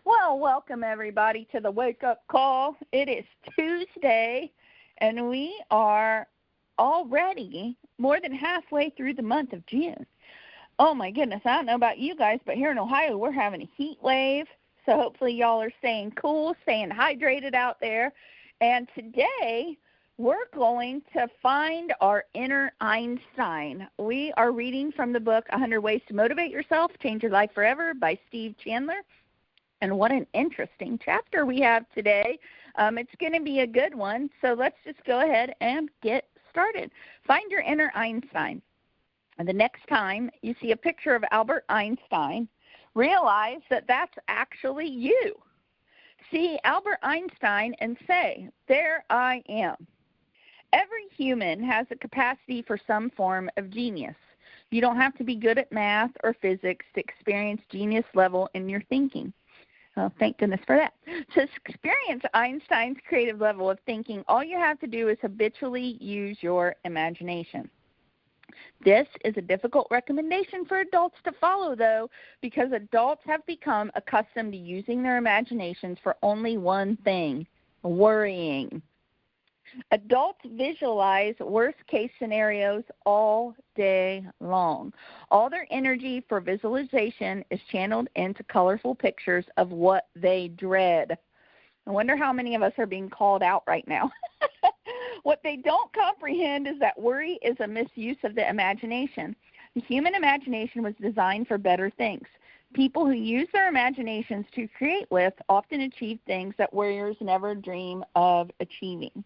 Well, welcome everybody to the Wake Up Call. It is Tuesday, and we are already more than halfway through the month of June. Oh my goodness, I don't know about you guys, but here in Ohio we're having a heat wave, so hopefully y'all are staying cool, staying hydrated out there. And today we're going to find our inner Einstein. We are reading from the book 100 Ways to Motivate Yourself, Change Your Life Forever by Steve Chandler. And what an interesting chapter we have today. It's going to be a good one, so let's just go ahead and get started. Find your inner Einstein. And the next time you see a picture of Albert Einstein, realize that that's actually you. See Albert Einstein and say, there I am. Every human has a capacity for some form of genius. You don't have to be good at math or physics to experience genius level in your thinking. Oh, thank goodness for that. To experience Einstein's creative level of thinking, all you have to do is habitually use your imagination. This is a difficult recommendation for adults to follow, though, because adults have become accustomed to using their imaginations for only one thing, worrying. Adults visualize worst-case scenarios all day long. All their energy for visualization is channeled into colorful pictures of what they dread. I wonder how many of us are being called out right now. What they don't comprehend is that worry is a misuse of the imagination. The human imagination was designed for better things. People who use their imaginations to create with often achieve things that worriers never dream of achieving,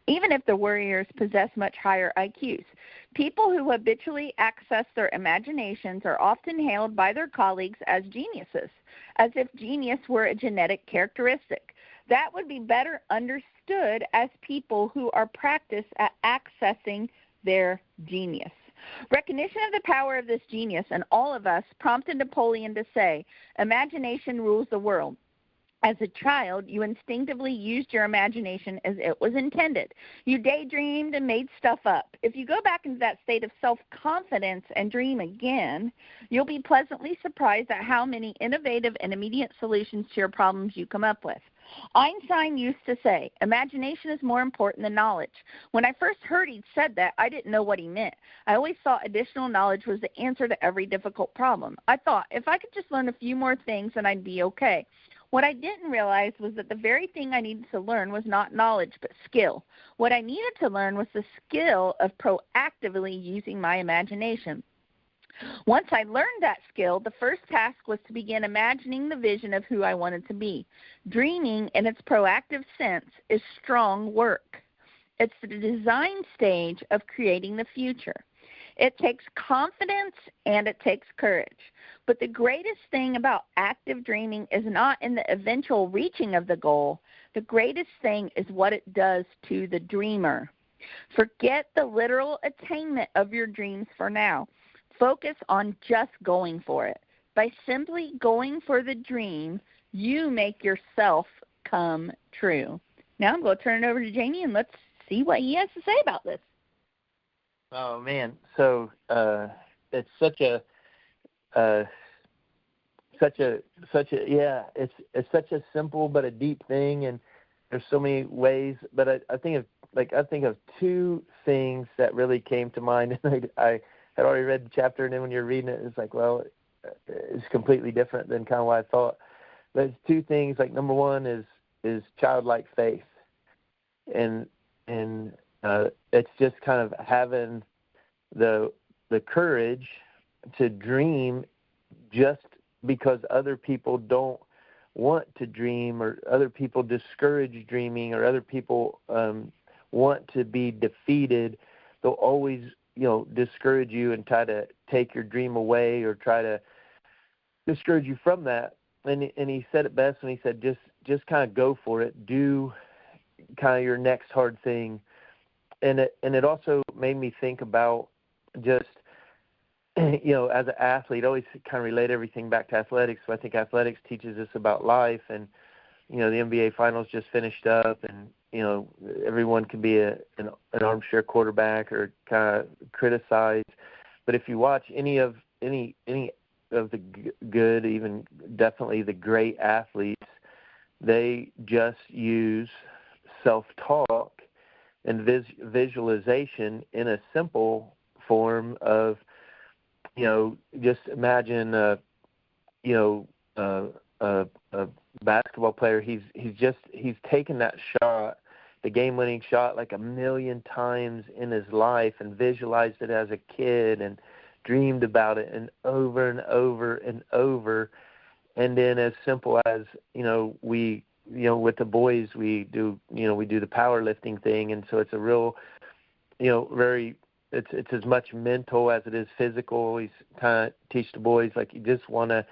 even if the worriers possess much higher IQs. People who habitually access their imaginations are often hailed by their colleagues as geniuses, as if genius were a genetic characteristic. That would be better understood as people who are practiced at accessing their genius. Recognition of the power of this genius in all of us prompted Napoleon to say, imagination rules the world. As a child, you instinctively used your imagination as it was intended. You daydreamed and made stuff up. If you go back into that state of self-confidence and dream again, you'll be pleasantly surprised at how many innovative and immediate solutions to your problems you come up with. Einstein used to say, imagination is more important than knowledge. When I first heard he said that, I didn't know what he meant. I always thought additional knowledge was the answer to every difficult problem. I thought, if I could just learn a few more things, then I'd be okay. What I didn't realize was that the very thing I needed to learn was not knowledge, but skill. What I needed to learn was the skill of proactively using my imagination. Once I learned that skill, the first task was to begin imagining the vision of who I wanted to be. Dreaming, in its proactive sense, is strong work. It's the design stage of creating the future. It takes confidence and it takes courage. But the greatest thing about active dreaming is not in the eventual reaching of the goal. The greatest thing is what it does to the dreamer. Forget the literal attainment of your dreams for now. Focus on just going for it. By simply going for the dream, you make yourself come true. Now I'm going to turn it over to Jamie, and let's see what he has to say about this. Oh man, so it's such a it's such a simple but a deep thing, and there's so many ways. But I think of two things that really came to mind, and I had already read the chapter, and then when you're reading it, it's like, well, it's completely different than kind of what I thought. But it's two things. Like number one is childlike faith, and it's just kind of having the courage to dream just because other people don't want to dream, or other people discourage dreaming, or other people want to be defeated. They'll always, discourage you and try to take your dream away or try to discourage you from that. And he said it best when he said, just kind of go for it. Do kind of your next hard thing. And it also made me think about just, as an athlete, I always kind of relate everything back to athletics. So I think athletics teaches us about life. And, the NBA finals just finished up, and, everyone can be an armchair quarterback or kind of criticized. But if you watch any of the good, even definitely the great athletes, they just use self-talk and visualization in a simple form of, just imagine, a basketball player. He's taken that shot, the game-winning shot, like 1,000,000 times in his life, and visualized it as a kid and dreamed about it and over and over and over. And then as simple as, we, with the boys, we do the powerlifting thing. And so it's a real, it's as much mental as it is physical. He's kind of teach the boys, like, you just want to,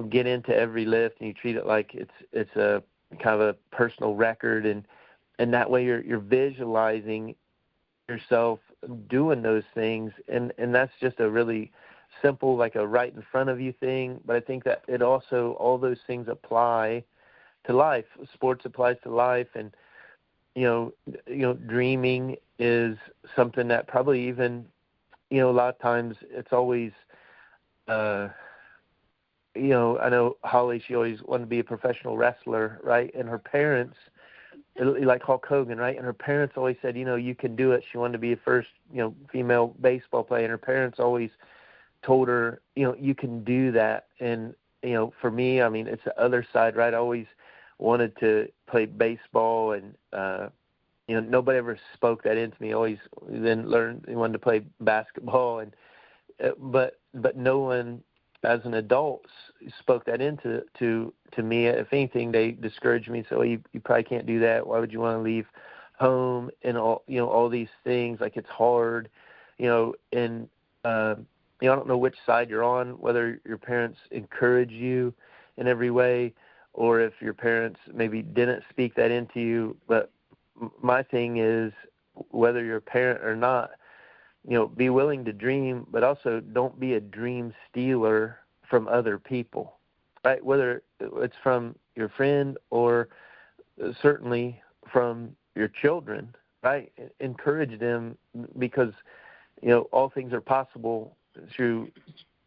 get into every lift, and you treat it like it's a kind of a personal record. And that way you're visualizing yourself doing those things. And that's just a really simple, like a right in front of you thing. But I think that it also, all those things apply to life. Sports applies to life. And, dreaming is something that probably even, a lot of times it's always, I know Holli, she always wanted to be a professional wrestler, right? And her parents, like Hulk Hogan, right? And her parents always said, you can do it. She wanted to be a first, female baseball player. And her parents always told her, you can do that. And, for me, I mean, it's the other side, right? I always wanted to play baseball, and, nobody ever spoke that into me. I always then wanted to play basketball. And, but no one as an adult spoke that into me. If anything, they discouraged me. So you probably can't do that. Why would you want to leave home and all these things? Like, it's hard, and I don't know which side you're on, whether your parents encourage you in every way, or if your parents maybe didn't speak that into you. But my thing is, whether you're a parent or not, be willing to dream, but also don't be a dream stealer from other people, right? Whether it's from your friend or certainly from your children, right? Encourage them, because, all things are possible through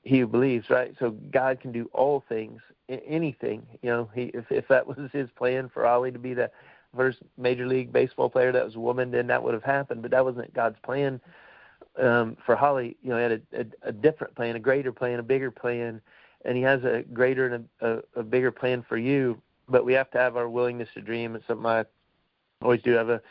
he who believes, right? So God can do all things, anything. If that was his plan for Holli to be the first Major League Baseball player that was a woman, then that would have happened. But that wasn't God's plan. For Holli, he had a different plan, a greater plan, a bigger plan, and he has a greater and a bigger plan for you. But we have to have our willingness to dream. It's something I always do. I have a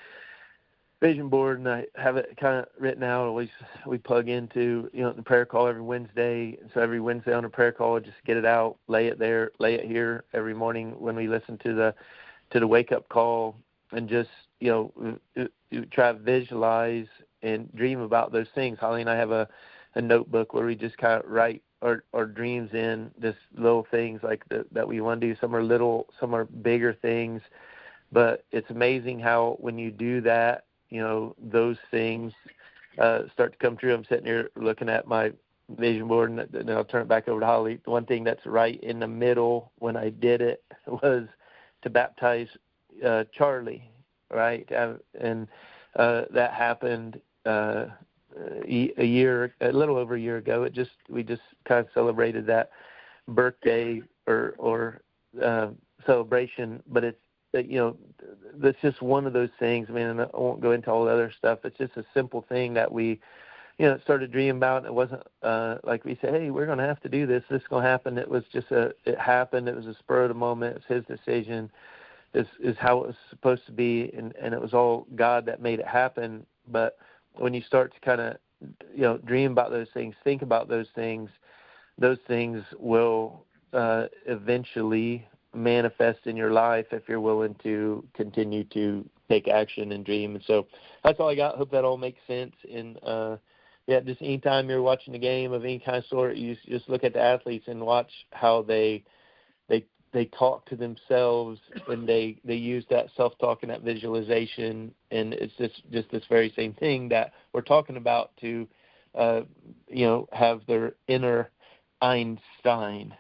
vision board, and I have it kind of written out. Always we plug into the prayer call every Wednesday. So every Wednesday on a prayer call, I just get it out, lay it there, lay it here every morning when we listen to the wake up call, and just try to visualize and dream about those things. Holli and I have a notebook where we just kind of write our dreams in, just little things like that we want to do. Some are little, some are bigger things, but it's amazing how when you do that, those things start to come true. I'm sitting here looking at my vision board, and then I'll turn it back over to Holli. The one thing that's right in the middle when I did it was to baptize Charlie, right? And that happened a little over a year ago. We just kind of celebrated that birthday or celebration, but it's that's just one of those things. I mean, and I won't go into all the other stuff. It's just a simple thing that we started dreaming about. It wasn't like we said, hey, we're going to have to do this. This is going to happen. It was just it happened. It was a spur of the moment. It's his decision. This is how it was supposed to be, and it was all God that made it happen. But when you start to kind of dream about those things, think about those things will eventually manifest in your life if you're willing to continue to take action and dream. And so that's all I got. Hope that all makes sense. And just anytime you're watching a game of any kind of sort, you just look at the athletes and watch how they talk to themselves, and they use that self-talk and that visualization. And it's just this very same thing that we're talking about to have their inner Einstein.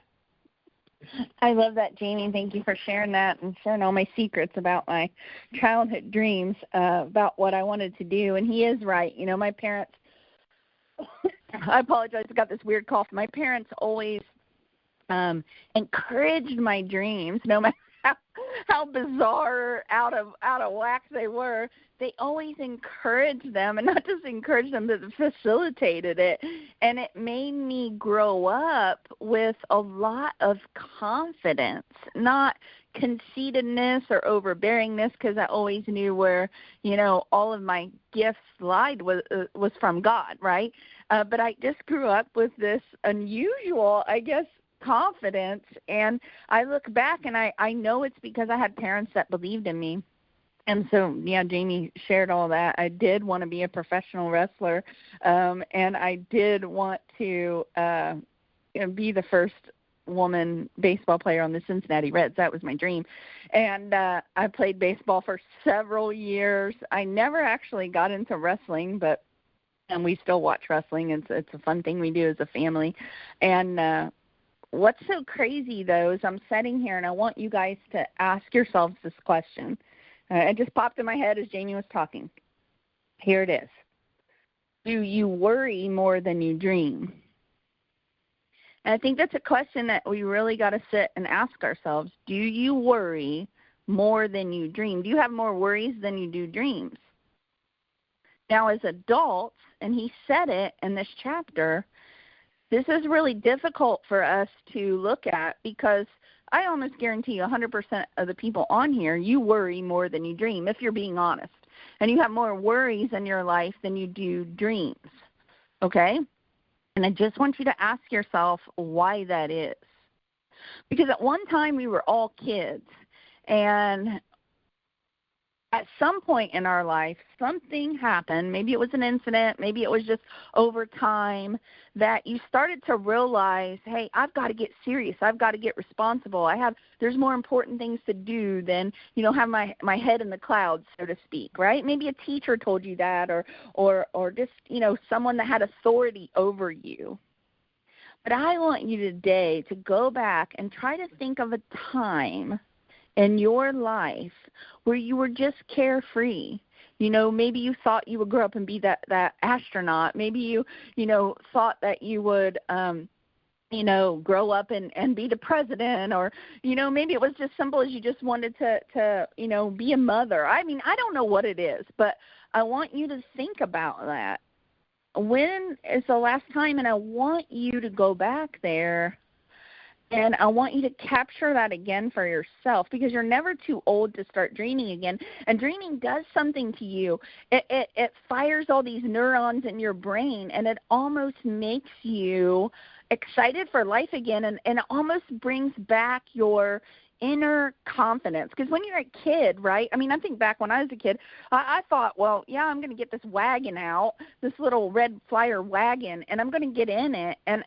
I love that, Jamie. Thank you for sharing that and sharing all my secrets about my childhood dreams, about what I wanted to do. And he is right. My parents, I apologize, I got this weird cough. My parents always encouraged my dreams, no matter how bizarre, out of whack they were, they always encouraged them, and not just encouraged them, but facilitated it. And it made me grow up with a lot of confidence, not conceitedness or overbearingness, because I always knew where, all of my gifts lied was from God, right? But I just grew up with this unusual, I guess, confidence, and I look back and I know it's because I had parents that believed in me. And so, Jamie shared all that. I did want to be a professional wrestler, and I did want to be the first woman baseball player on the Cincinnati Reds. That was my dream. And I played baseball for several years. I never actually got into wrestling, and we still watch wrestling. It's a fun thing we do as a family. And what's so crazy, though, is I'm sitting here, and I want you guys to ask yourselves this question. It just popped in my head as Jamie was talking. Here it is. Do you worry more than you dream? And I think that's a question that we really got to sit and ask ourselves. Do you worry more than you dream? Do you have more worries than you do dreams? Now, as adults, and he said it in this chapter, this is really difficult for us to look at, because I almost guarantee you 100% of the people on here, you worry more than you dream, if you're being honest. And you have more worries in your life than you do dreams, okay? And I just want you to ask yourself why that is. Because at one time we were all kids, and at some point in our life, something happened. Maybe it was an incident. Maybe it was just over time that you started to realize, hey, I've got to get serious. I've got to get responsible. There's more important things to do than, have my head in the clouds, so to speak, right? Maybe a teacher told you that, or just, someone that had authority over you. But I want you today to go back and try to think of a time in your life where you were just carefree. Maybe you thought you would grow up and be that astronaut. Maybe you thought that you would, grow up and be the president, or, maybe it was just simple as you just wanted to be a mother. I mean, I don't know what it is, but I want you to think about that. When is the last time? And I want you to go back there, and I want you to capture that again for yourself, because you're never too old to start dreaming again. And dreaming does something to you. It fires all these neurons in your brain, and it almost makes you excited for life again, and it almost brings back your inner confidence. Because when you're a kid, right, I mean, I think back when I was a kid, I thought, well, yeah, I'm going to get this wagon out, this little red flyer wagon, and I'm going to get in it, and,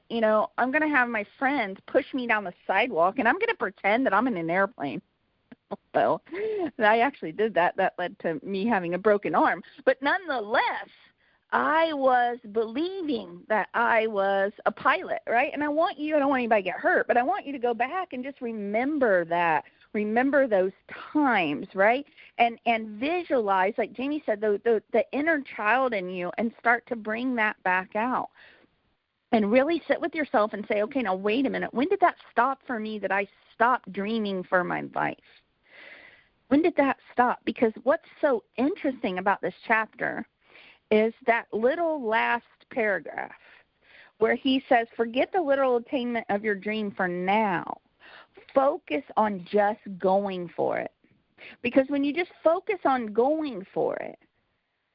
I'm going to have my friends push me down the sidewalk, and I'm going to pretend that I'm in an airplane. So I actually did that. That led to me having a broken arm. But nonetheless, I was believing that I was a pilot, right? And I don't want anybody to get hurt, but I want you to go back and just remember that. Remember those times, right? And visualize, like Jamie said, the inner child in you, and start to bring that back out. And really sit with yourself and say, okay, now wait a minute. When did that stop for me, that I stopped dreaming for my life? When did that stop? Because what's so interesting about this chapter is that little last paragraph where he says, forget the literal attainment of your dream for now. Focus on just going for it. Because when you just focus on going for it,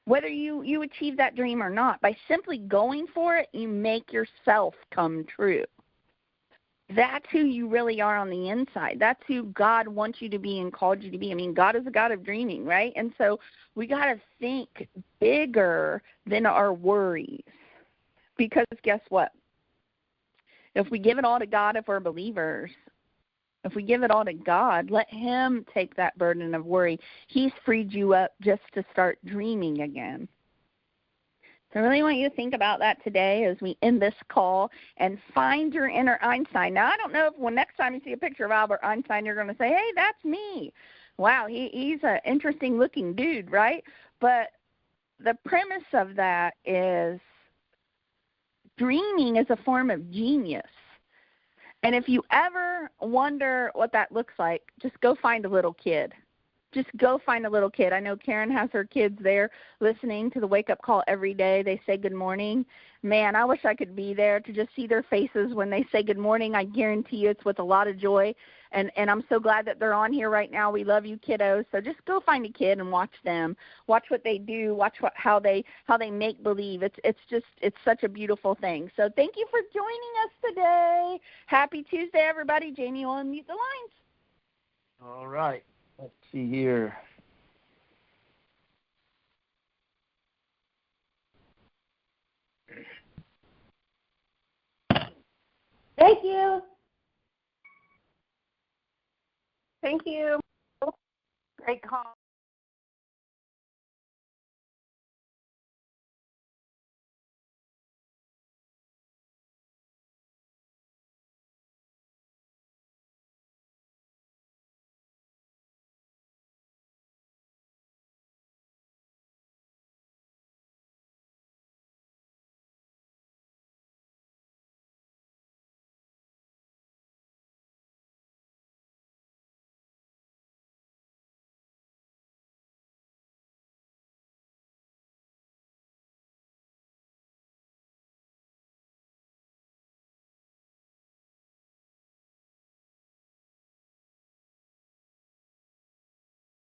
whether you achieve that dream or not, by simply going for it, you make yourself come true. That's who you really are on the inside. That's who God wants you to be and called you to be. I mean, God is a God of dreaming, right? And so we got to think bigger than our worries. Because guess what? If we give it all to God, if we're believers, if we give it all to God, let him take that burden of worry. He's freed you up just to start dreaming again. So I really want you to think about that today as we end this call, and find your inner Einstein. Now, I don't know if next time you see a picture of Albert Einstein, you're going to say, hey, that's me. Wow, he's an interesting-looking dude, right? But the premise of that is dreaming is a form of genius. And if you ever wonder what that looks like, just go find a little kid. Just go find a little kid. I know Karen has her kids there listening to the wake-up call every day. They say good morning. Man, I wish I could be there to just see their faces when they say good morning. I guarantee you it's with a lot of joy. And I'm so glad that they're on here right now. We love you, kiddos. So just go find a kid and watch them. Watch what they do. Watch how they make believe. It's such a beautiful thing. So thank you for joining us today. Happy Tuesday, everybody. Jamie will unmute the lines. All right. Let's see here. Thank you. Thank you. Great call.